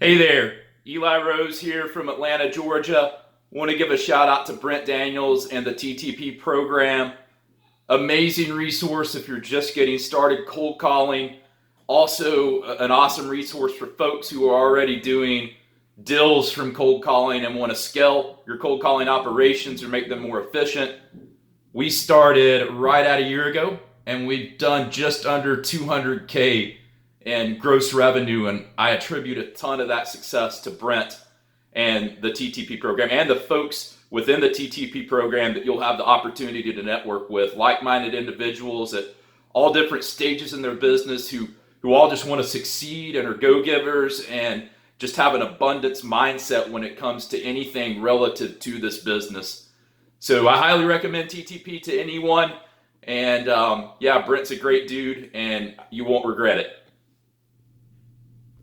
Hey there, Eli Rose here from Atlanta, Georgia. Want to give a shout out to Brent Daniels and the TTP program. Amazing resource if you're just getting started cold calling. Also, an awesome resource for folks who are already doing deals from cold calling and want to scale your cold calling operations or make them more efficient. We started right at a year ago and we've done just under 200K in gross revenue, and I attribute a ton of that success to Brent and the TTP program and the folks within the TTP program that you'll have the opportunity to network with, like-minded individuals at all different stages in their business who all just want to succeed and are go-givers and just have an abundance mindset when it comes to anything relative to this business. So I highly recommend TTP to anyone. And yeah, Brent's a great dude and you won't regret it.